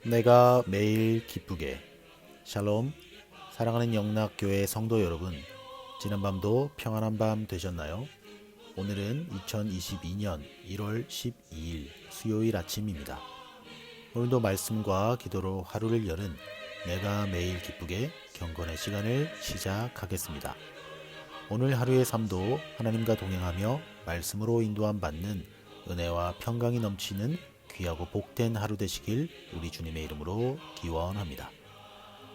내가 매일 기쁘게. 샬롬. 사랑하는 영락교회 성도 여러분, 지난밤도 평안한 밤 되셨나요? 오늘은 2022년 1월 12일 수요일 아침입니다. 오늘도 말씀과 기도로 하루를 여는 내가 매일 기쁘게 경건의 시간을 시작하겠습니다. 오늘 하루의 삶도 하나님과 동행하며 말씀으로 인도함 받는 은혜와 평강이 넘치는 귀하고 복된 하루 되시길 우리 주님의 이름으로 기원합니다.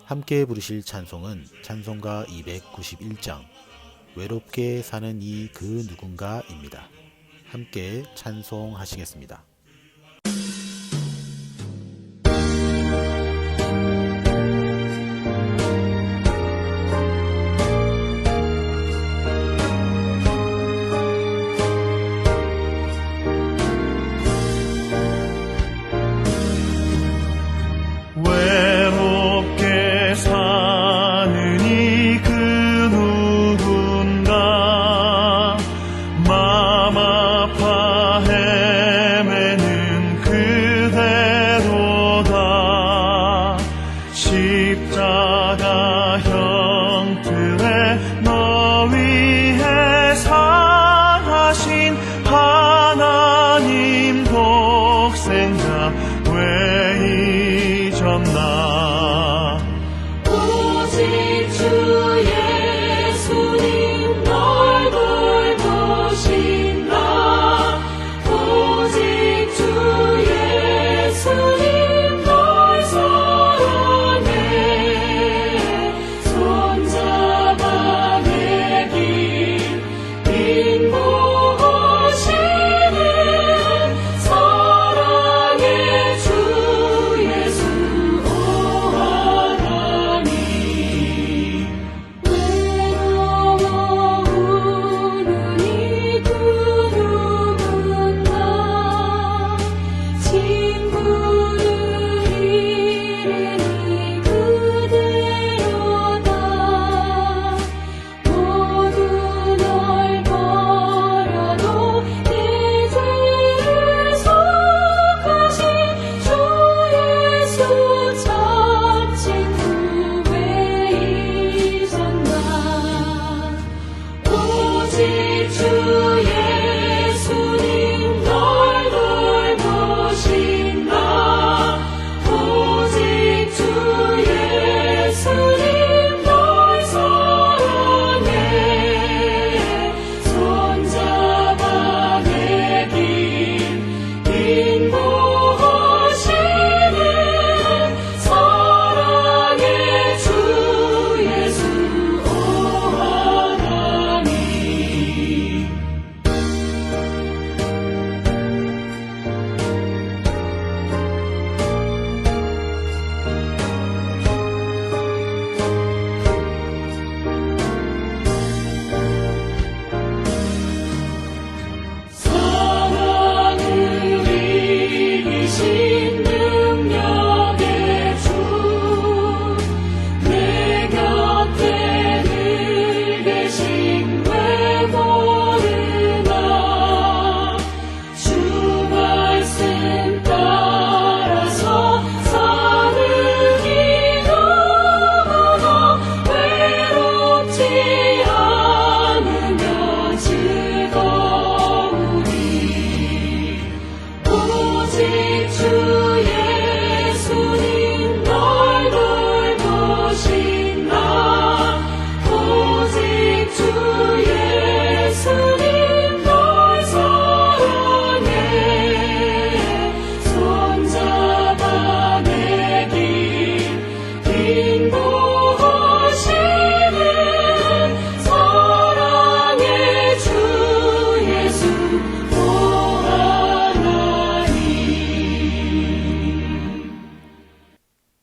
함께 부르실 찬송은 찬송가 291장 외롭게 사는 이 그 누군가입니다. 함께 찬송하시겠습니다. 십자가 형틀에 너 위해 사하신 하나님 독생자 왜 잊었나. 오직 주 예수님 널 돌보신다. 오직 주 예수님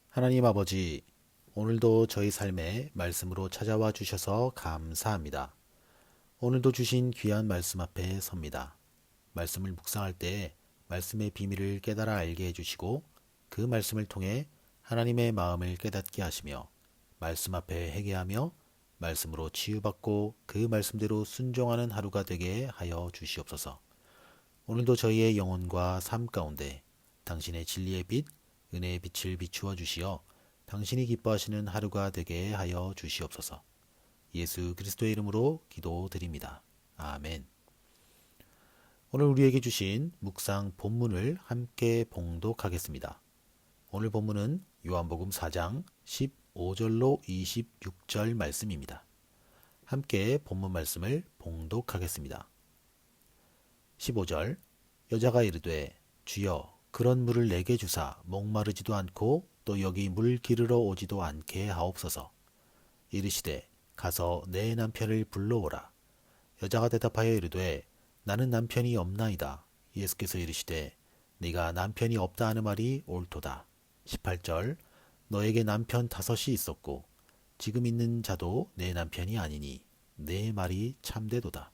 하나님 아버지, 오늘도 저희 삶에 말씀으로 찾아와 주셔서 감사합니다. 오늘도 주신 귀한 말씀 앞에 섭니다. 말씀을 묵상할 때 말씀의 비밀을 깨달아 알게 해주시고 그 말씀을 통해 하나님의 마음을 깨닫게 하시며 말씀 앞에 회개하며 말씀으로 치유받고 그 말씀대로 순종하는 하루가 되게 하여 주시옵소서. 오늘도 저희의 영혼과 삶 가운데 당신의 진리의 빛, 은혜의 빛을 비추어 주시어 당신이 기뻐하시는 하루가 되게 하여 주시옵소서. 예수 그리스도의 이름으로 기도드립니다. 아멘. 오늘 우리에게 주신 묵상 본문을 함께 봉독하겠습니다. 오늘 본문은 요한복음 4장 15절로 26절 말씀입니다. 함께 본문 말씀을 봉독하겠습니다. 15절 여자가 이르되 주여 그런 물을 내게 주사 목마르지도 않고 또 여기 물 기르러 오지도 않게 하옵소서. 이르시되 가서 내 남편을 불러오라. 여자가 대답하여 이르되 나는 남편이 없나이다. 예수께서 이르시되 네가 남편이 없다 하는 말이 옳도다. 18절 너에게 남편 5이 있었고 지금 있는 자도 내 남편이 아니니 내 말이 참되도다.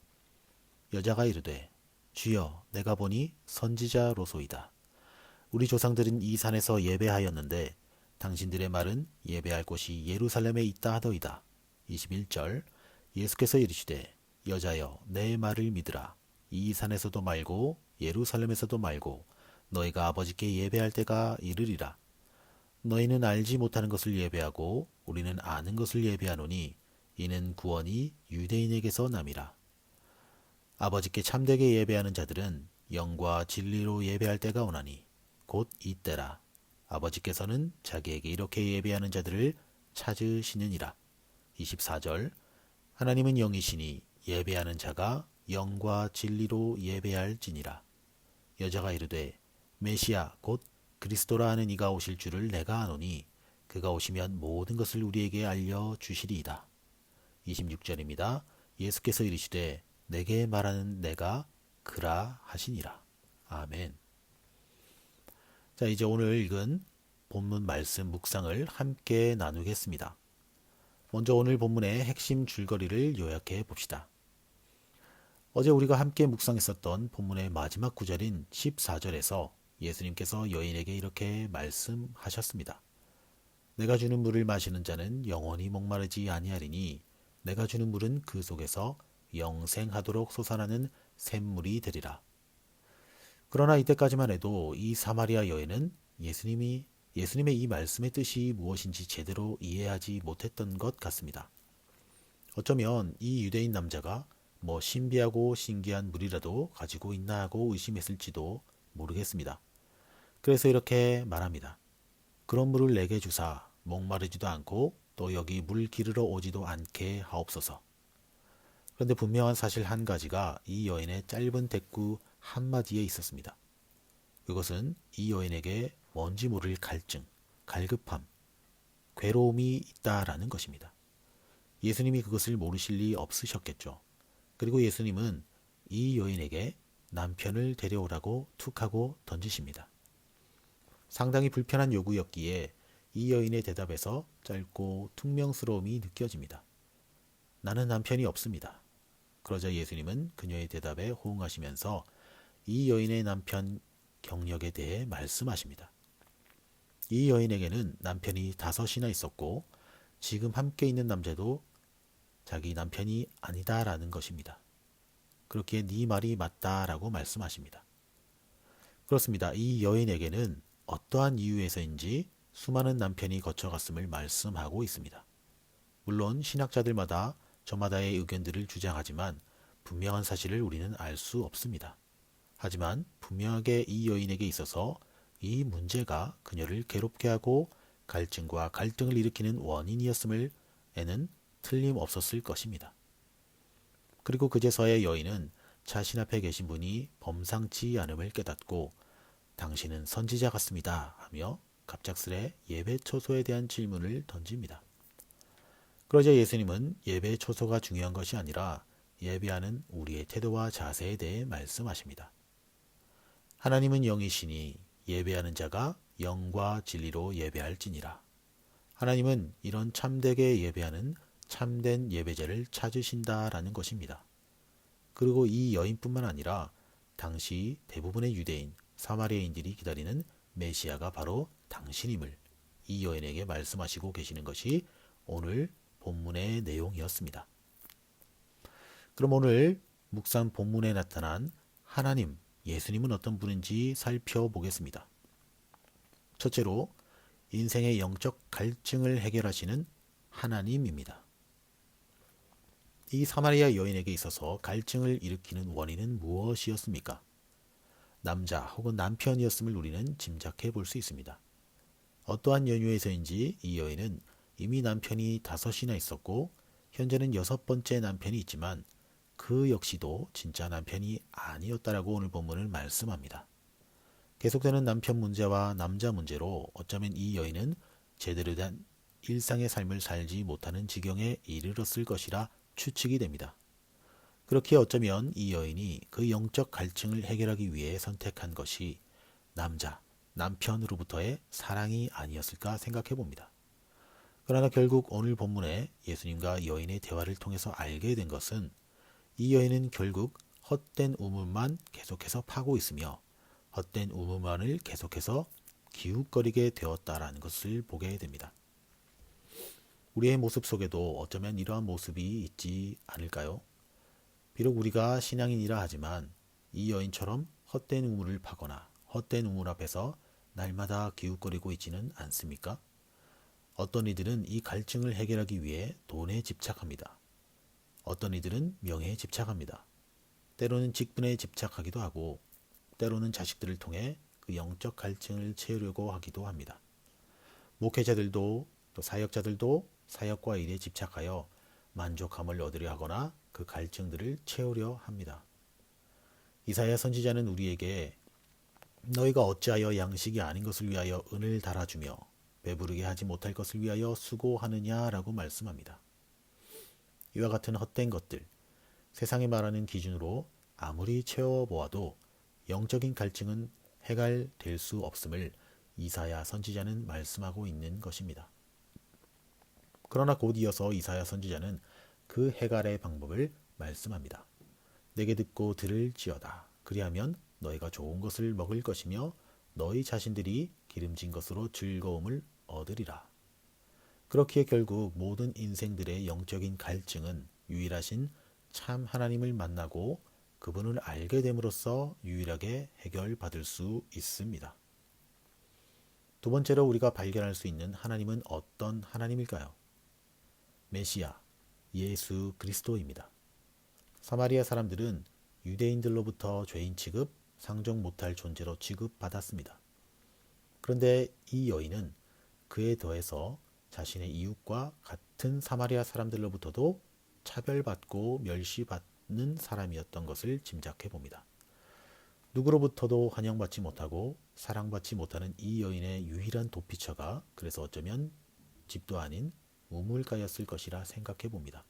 여자가 이르되 주여 내가 보니 선지자로소이다. 우리 조상들은 이 산에서 예배하였는데 당신들의 말은 예배할 곳이 예루살렘에 있다 하더이다. 21절 예수께서 이르시되 여자여 내 말을 믿으라. 이 산에서도 말고 예루살렘에서도 말고 너희가 아버지께 예배할 때가 이르리라. 너희는 알지 못하는 것을 예배하고 우리는 아는 것을 예배하노니 이는 구원이 유대인에게서 남이라. 아버지께 참되게 예배하는 자들은 영과 진리로 예배할 때가 오나니 곧 이때라. 아버지께서는 자기에게 이렇게 예배하는 자들을 찾으시느니라. 24절 하나님은 영이시니 예배하는 자가 영과 진리로 예배할지니라. 여자가 이르되 메시아 곧 그리스도라 하는 이가 오실 줄을 내가 아노니 그가 오시면 모든 것을 우리에게 알려주시리이다. 26절입니다. 예수께서 이르시되 내게 말하는 내가 그라 하시니라. 아멘. 자, 이제 오늘 읽은 본문 말씀 묵상을 함께 나누겠습니다. 먼저 오늘 본문의 핵심 줄거리를 요약해 봅시다. 어제 우리가 함께 묵상했었던 본문의 마지막 구절인 14절에서 예수님께서 여인에게 이렇게 말씀하셨습니다. 내가 주는 물을 마시는 자는 영원히 목마르지 아니하리니 내가 주는 물은 그 속에서 영생하도록 솟아나는 샘물이 되리라. 그러나 이때까지만 해도 이 사마리아 여인은 예수님의 이 말씀의 뜻이 무엇인지 제대로 이해하지 못했던 것 같습니다. 어쩌면 이 유대인 남자가 뭐 신비하고 신기한 물이라도 가지고 있나 하고 의심했을지도 모르겠습니다. 그래서 이렇게 말합니다. 그런 물을 내게 주사 목마르지도 않고 또 여기 물 기르러 오지도 않게 하옵소서. 그런데 분명한 사실 한 가지가 이 여인의 짧은 대꾸 한마디에 있었습니다. 그것은 이 여인에게 뭔지 모를 갈증, 갈급함, 괴로움이 있다라는 것입니다. 예수님이 그것을 모르실 리 없으셨겠죠. 그리고 예수님은 이 여인에게 남편을 데려오라고 툭 하고 던지십니다. 상당히 불편한 요구였기에 이 여인의 대답에서 짧고 퉁명스러움이 느껴집니다. 나는 남편이 없습니다. 그러자 예수님은 그녀의 대답에 호응하시면서 이 여인의 남편 경력에 대해 말씀하십니다. 이 여인에게는 남편이 5이나 있었고 지금 함께 있는 남자도 자기 남편이 아니다라는 것입니다. 그렇기에 네 말이 맞다라고 말씀하십니다. 그렇습니다. 이 여인에게는 어떠한 이유에서인지 수많은 남편이 거쳐갔음을 말씀하고 있습니다. 물론 신학자들마다 저마다의 의견들을 주장하지만 분명한 사실을 우리는 알 수 없습니다. 하지만 분명하게 이 여인에게 있어서 이 문제가 그녀를 괴롭게 하고 갈증과 갈등을 일으키는 원인이었음을 에는 틀림없었을 것입니다. 그리고 그제서야 여인은 자신 앞에 계신 분이 범상치 않음을 깨닫고 당신은 선지자 같습니다 하며 갑작스레 예배 초소에 대한 질문을 던집니다. 그러자 예수님은 예배 초소가 중요한 것이 아니라 예배하는 우리의 태도와 자세에 대해 말씀하십니다. 하나님은 영이시니 예배하는 자가 영과 진리로 예배할지니라. 하나님은 이런 참되게 예배하는 참된 예배자를 찾으신다라는 것입니다. 그리고 이 여인뿐만 아니라 당시 대부분의 유대인, 사마리아인들이 기다리는 메시아가 바로 당신임을 이 여인에게 말씀하시고 계시는 것이 오늘 본문의 내용이었습니다. 그럼 오늘 묵상 본문에 나타난 하나님, 예수님은 어떤 분인지 살펴보겠습니다. 첫째로 인생의 영적 갈증을 해결하시는 하나님입니다. 이 사마리아 여인에게 있어서 갈증을 일으키는 원인은 무엇이었습니까? 남자 혹은 남편이었음을 우리는 짐작해 볼 수 있습니다. 어떠한 연유에서인지 이 여인은 이미 남편이 5이나 있었고 현재는 6번째 남편이 있지만 그 역시도 진짜 남편이 아니었다라고 오늘 본문을 말씀합니다. 계속되는 남편 문제와 남자 문제로 어쩌면 이 여인은 제대로 된 일상의 삶을 살지 못하는 지경에 이르렀을 것이라 추측이 됩니다. 그렇게 어쩌면 이 여인이 그 영적 갈증을 해결하기 위해 선택한 것이 남편으로부터의 사랑이 아니었을까 생각해 봅니다. 그러나 결국 오늘 본문에 예수님과 여인의 대화를 통해서 알게 된 것은 이 여인은 결국 헛된 우물만 계속해서 파고 있으며 헛된 우물만을 계속해서 기웃거리게 되었다라는 것을 보게 됩니다. 우리의 모습 속에도 어쩌면 이러한 모습이 있지 않을까요? 비록 우리가 신앙인이라 하지만 이 여인처럼 헛된 우물을 파거나 헛된 우물 앞에서 날마다 기웃거리고 있지는 않습니까? 어떤 이들은 이 갈증을 해결하기 위해 돈에 집착합니다. 어떤 이들은 명예에 집착합니다. 때로는 직분에 집착하기도 하고 때로는 자식들을 통해 그 영적 갈증을 채우려고 하기도 합니다. 목회자들도 또 사역자들도 사역과 일에 집착하여 만족함을 얻으려 하거나 그 갈증들을 채우려 합니다. 이사야 선지자는 우리에게 너희가 어찌하여 양식이 아닌 것을 위하여 은을 달아주며 배부르게 하지 못할 것을 위하여 수고하느냐라고 말씀합니다. 이와 같은 헛된 것들, 세상이 말하는 기준으로 아무리 채워보아도 영적인 갈증은 해결될 수 없음을 이사야 선지자는 말씀하고 있는 것입니다. 그러나 곧 이어서 이사야 선지자는 그 해결의 방법을 말씀합니다. 내게 듣고 들을지어다. 그리하면 너희가 좋은 것을 먹을 것이며 너희 자신들이 기름진 것으로 즐거움을 얻으리라. 그렇기에 결국 모든 인생들의 영적인 갈증은 유일하신 참 하나님을 만나고 그분을 알게 됨으로써 유일하게 해결받을 수 있습니다. 두 번째로 우리가 발견할 수 있는 하나님은 어떤 하나님일까요? 메시아, 예수 그리스도입니다. 사마리아 사람들은 유대인들로부터 죄인 취급, 상종 못할 존재로 취급받았습니다. 그런데 이 여인은 그에 더해서 자신의 이웃과 같은 사마리아 사람들로부터도 차별받고 멸시받는 사람이었던 것을 짐작해 봅니다. 누구로부터도 환영받지 못하고 사랑받지 못하는 이 여인의 유일한 도피처가 그래서 어쩌면 집도 아닌 우물가였을 것이라 생각해 봅니다.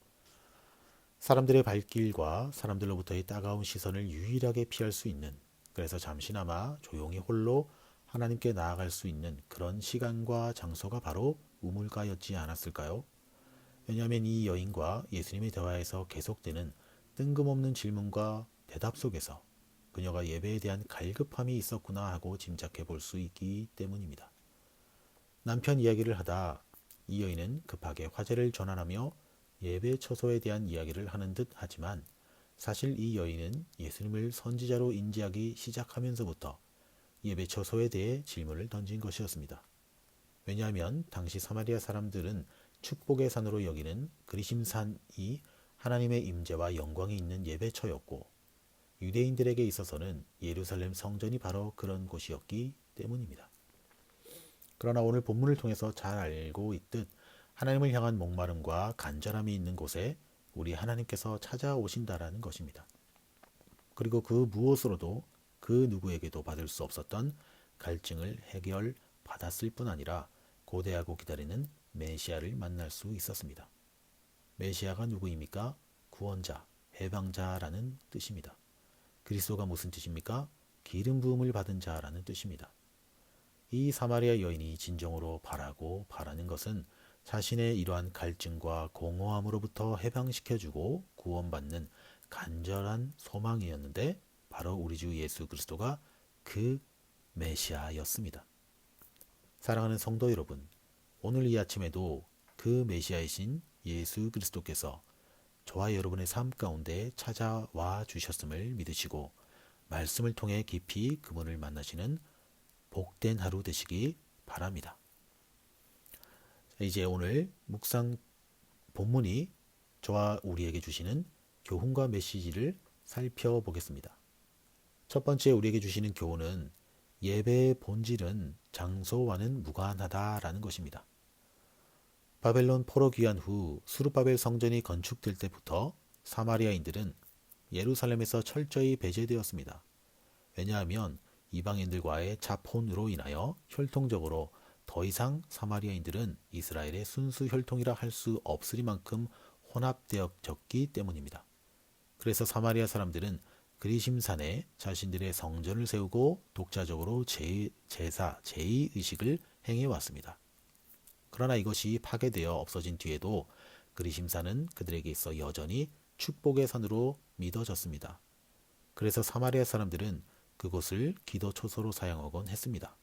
사람들의 발길과 사람들로부터의 따가운 시선을 유일하게 피할 수 있는, 그래서 잠시나마 조용히 홀로 하나님께 나아갈 수 있는 그런 시간과 장소가 바로 우물가였지 않았을까요? 왜냐하면 이 여인과 예수님의 대화에서 계속되는 뜬금없는 질문과 대답 속에서 그녀가 예배에 대한 갈급함이 있었구나 하고 짐작해 볼 수 있기 때문입니다. 남편 이야기를 하다 이 여인은 급하게 화제를 전환하며 예배 처소에 대한 이야기를 하는 듯 하지만 사실 이 여인은 예수님을 선지자로 인지하기 시작하면서부터 예배 처소에 대해 질문을 던진 것이었습니다. 왜냐하면 당시 사마리아 사람들은 축복의 산으로 여기는 그리심산이 하나님의 임재와 영광이 있는 예배처였고 유대인들에게 있어서는 예루살렘 성전이 바로 그런 곳이었기 때문입니다. 그러나 오늘 본문을 통해서 잘 알고 있듯 하나님을 향한 목마름과 간절함이 있는 곳에 우리 하나님께서 찾아오신다라는 것입니다. 그리고 그 무엇으로도 그 누구에게도 받을 수 없었던 갈증을 해결받았을 뿐 아니라 고대하고 기다리는 메시아를 만날 수 있었습니다. 메시아가 누구입니까? 구원자, 해방자라는 뜻입니다. 그리스도가 무슨 뜻입니까? 기름 부음을 받은 자라는 뜻입니다. 이 사마리아 여인이 진정으로 바라는 것은 자신의 이러한 갈증과 공허함으로부터 해방시켜주고 구원받는 간절한 소망이었는데 바로 우리 주 예수 그리스도가 그 메시아였습니다. 사랑하는 성도 여러분, 오늘 이 아침에도 그 메시아이신 예수 그리스도께서 저와 여러분의 삶 가운데 찾아와 주셨음을 믿으시고 말씀을 통해 깊이 그분을 만나시는 복된 하루 되시기 바랍니다. 이제 오늘 묵상 본문이 저와 우리에게 주시는 교훈과 메시지를 살펴보겠습니다. 첫 번째 우리에게 주시는 교훈은 예배의 본질은 장소와는 무관하다라는 것입니다. 바벨론 포로 귀환 후 수르바벨 성전이 건축될 때부터 사마리아인들은 예루살렘에서 철저히 배제되었습니다. 왜냐하면 이방인들과의 자폰으로 인하여 혈통적으로 더 이상 사마리아인들은 이스라엘의 순수 혈통이라 할 수 없으리만큼 혼합되어졌기 때문입니다. 그래서 사마리아 사람들은 그리심산에 자신들의 성전을 세우고 독자적으로 제사, 제의의식을 행해왔습니다. 그러나 이것이 파괴되어 없어진 뒤에도 그리심산은 그들에게 있어 여전히 축복의 산으로 믿어졌습니다. 그래서 사마리아 사람들은 그곳을 기도 초소로 사용하곤 했습니다.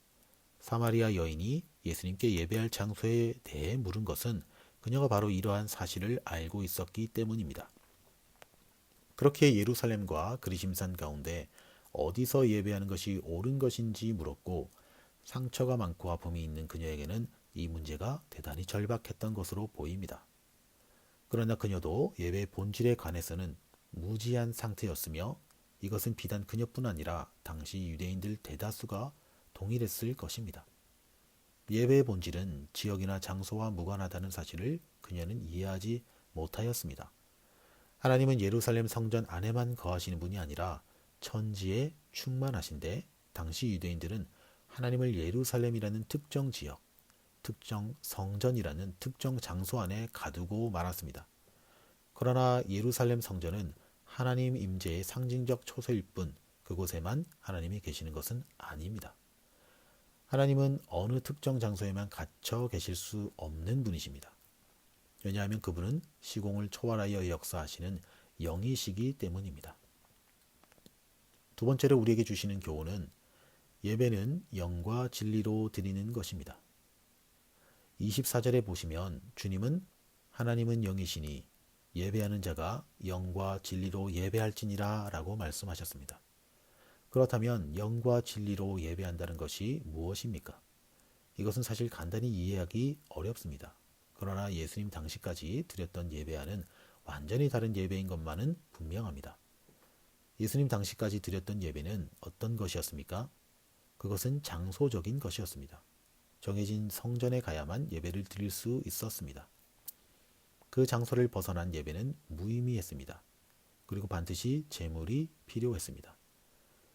사마리아 여인이 예수님께 예배할 장소에 대해 물은 것은 그녀가 바로 이러한 사실을 알고 있었기 때문입니다. 그렇게 예루살렘과 그리심산 가운데 어디서 예배하는 것이 옳은 것인지 물었고 상처가 많고 아픔이 있는 그녀에게는 이 문제가 대단히 절박했던 것으로 보입니다. 그러나 그녀도 예배의 본질에 관해서는 무지한 상태였으며 이것은 비단 그녀뿐 아니라 당시 유대인들 대다수가 동일했을 것입니다. 예배의 본질은 지역이나 장소와 무관하다는 사실을 그녀는 이해하지 못하였습니다. 하나님은 예루살렘 성전 안에만 거하시는 분이 아니라 천지에 충만하신데 당시 유대인들은 하나님을 예루살렘이라는 특정 지역, 특정 성전이라는 특정 장소 안에 가두고 말았습니다. 그러나 예루살렘 성전은 하나님 임재의 상징적 초소일 뿐 그곳에만 하나님이 계시는 것은 아닙니다. 하나님은 어느 특정 장소에만 갇혀 계실 수 없는 분이십니다. 왜냐하면 그분은 시공을 초월하여 역사하시는 영이시기 때문입니다. 두 번째로 우리에게 주시는 교훈은 예배는 영과 진리로 드리는 것입니다. 24절에 보시면 주님은 하나님은 영이시니 예배하는 자가 영과 진리로 예배할지니라 라고 말씀하셨습니다. 그렇다면 영과 진리로 예배한다는 것이 무엇입니까? 이것은 사실 간단히 이해하기 어렵습니다. 그러나 예수님 당시까지 드렸던 예배와는 완전히 다른 예배인 것만은 분명합니다. 예수님 당시까지 드렸던 예배는 어떤 것이었습니까? 그것은 장소적인 것이었습니다. 정해진 성전에 가야만 예배를 드릴 수 있었습니다. 그 장소를 벗어난 예배는 무의미했습니다. 그리고 반드시 제물이 필요했습니다.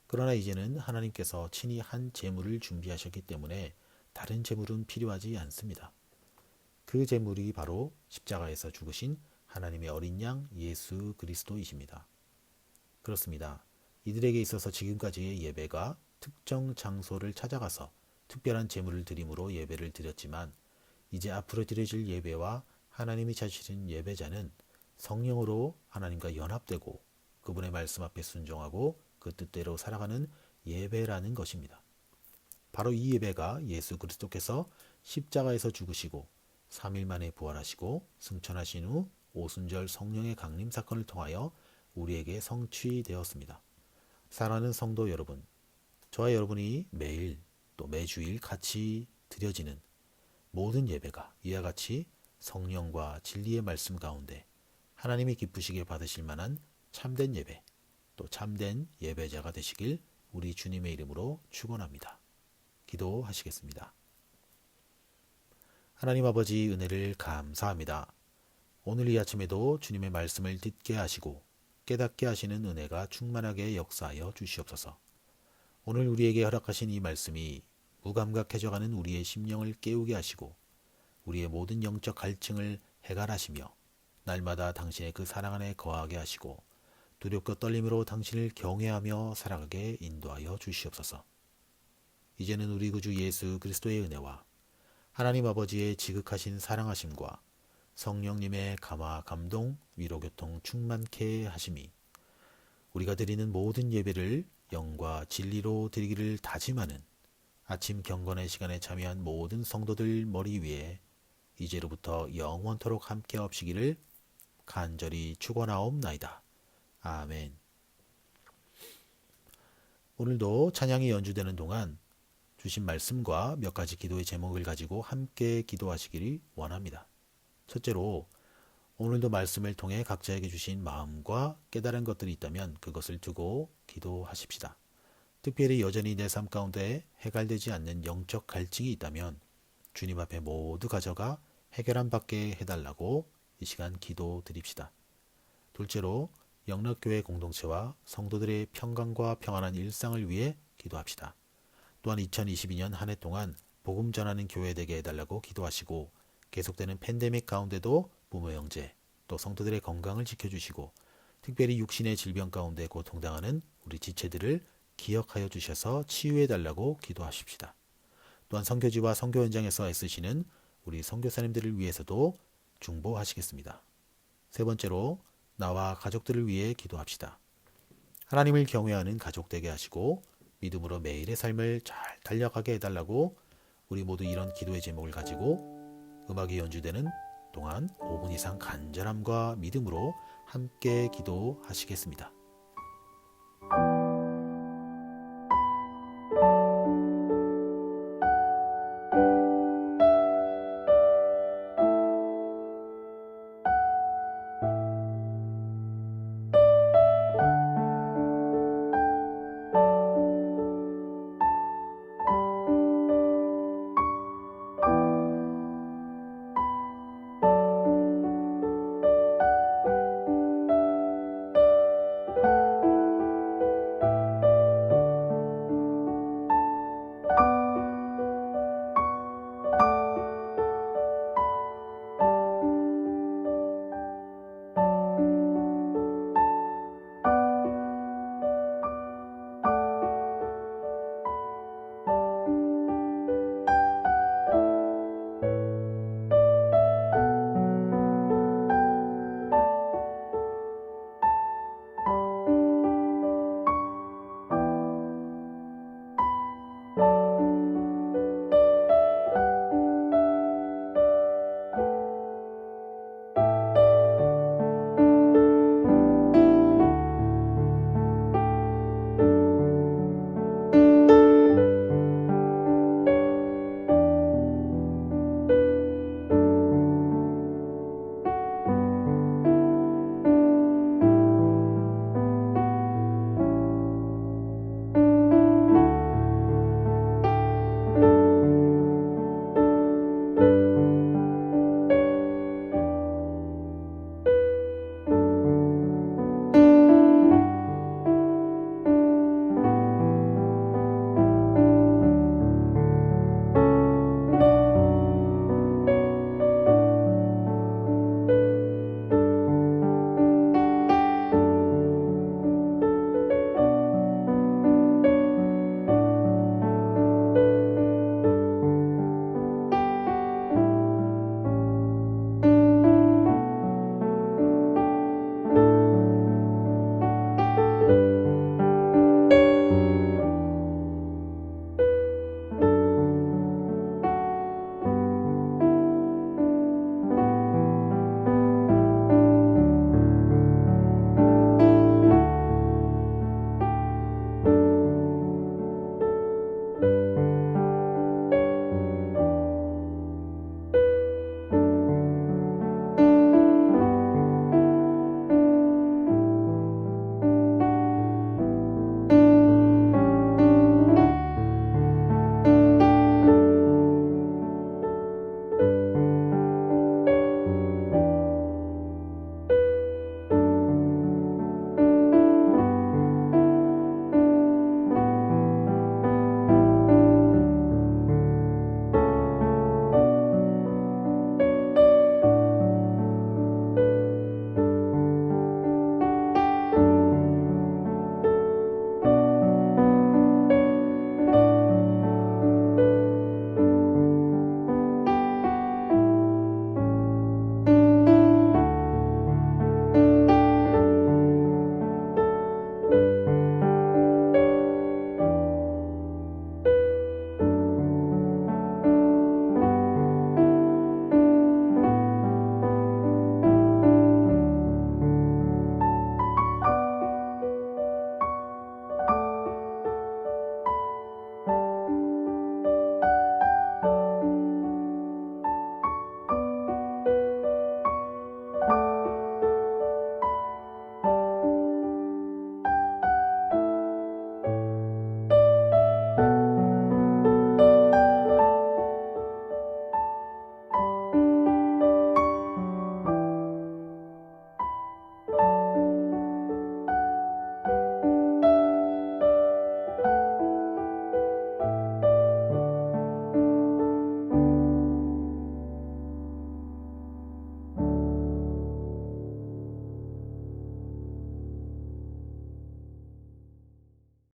그러나 이제는 하나님께서 친히 한 제물을 준비하셨기 때문에 다른 제물은 필요하지 않습니다. 그 제물이 바로 십자가에서 죽으신 하나님의 어린 양 예수 그리스도이십니다. 그렇습니다. 이들에게 있어서 지금까지의 예배가 특정 장소를 찾아가서 특별한 제물을 드림으로 예배를 드렸지만 이제 앞으로 드려질 예배와 하나님이 찾으신 예배자는 성령으로 하나님과 연합되고 그분의 말씀 앞에 순종하고 그 뜻대로 살아가는 예배라는 것입니다. 바로 이 예배가 예수 그리스도께서 십자가에서 죽으시고 3일 만에 부활하시고 승천하신 후 오순절 성령의 강림 사건을 통하여 우리에게 성취되었습니다. 사랑하는 성도 여러분, 저와 여러분이 매일 또 매주일 같이 드려지는 모든 예배가 이와 같이 성령과 진리의 말씀 가운데 하나님이 기쁘시게 받으실 만한 참된 예배, 또 참된 예배자가 되시길 우리 주님의 이름으로 축원합니다. 기도하시겠습니다. 하나님 아버지 은혜를 감사합니다. 오늘 이 아침에도 주님의 말씀을 듣게 하시고 깨닫게 하시는 은혜가 충만하게 역사하여 주시옵소서. 오늘 우리에게 허락하신 이 말씀이 무감각해져가는 우리의 심령을 깨우게 하시고 우리의 모든 영적 갈증을 해갈하시며 날마다 당신의 그 사랑 안에 거하게 하시고 두렵고 떨림으로 당신을 경외하며 살아가게 인도하여 주시옵소서. 이제는 우리 구주 예수 그리스도의 은혜와 하나님 아버지의 지극하신 사랑하심과 성령님의 감화 감동 위로 교통 충만케 하심이 우리가 드리는 모든 예배를 영과 진리로 드리기를 다짐하는 아침 경건의 시간에 참여한 모든 성도들 머리 위에 이제로부터 영원토록 함께 하옵시기를 간절히 축원하옵나이다. 아멘. 오늘도 찬양이 연주되는 동안 주신 말씀과 몇 가지 기도의 제목을 가지고 함께 기도하시기를 원합니다. 첫째로, 오늘도 말씀을 통해 각자에게 주신 마음과 깨달은 것들이 있다면 그것을 두고 기도하십시다. 특별히 여전히 내 삶 가운데 해결되지 않는 영적 갈증이 있다면 주님 앞에 모두 가져가 해결함 받게 해달라고 이 시간 기도 드립시다. 둘째로, 영락교회 공동체와 성도들의 평강과 평안한 일상을 위해 기도합시다. 또한 2022년 한 해 동안 복음 전하는 교회 되게 해달라고 기도하시고, 계속되는 팬데믹 가운데도 부모 형제 또 성도들의 건강을 지켜주시고, 특별히 육신의 질병 가운데 고통당하는 우리 지체들을 기억하여 주셔서 치유해달라고 기도하십시다. 또한 선교지와 선교 현장에서 애쓰시는 우리 선교사님들을 위해서도 중보하시겠습니다. 세 번째로, 나와 가족들을 위해 기도합시다. 하나님을 경외하는 가족 되게 하시고 믿음으로 매일의 삶을 잘 달려가게 해달라고 우리 모두 이런 기도의 제목을 가지고 음악이 연주되는 동안 5분 이상 간절함과 믿음으로 함께 기도하시겠습니다.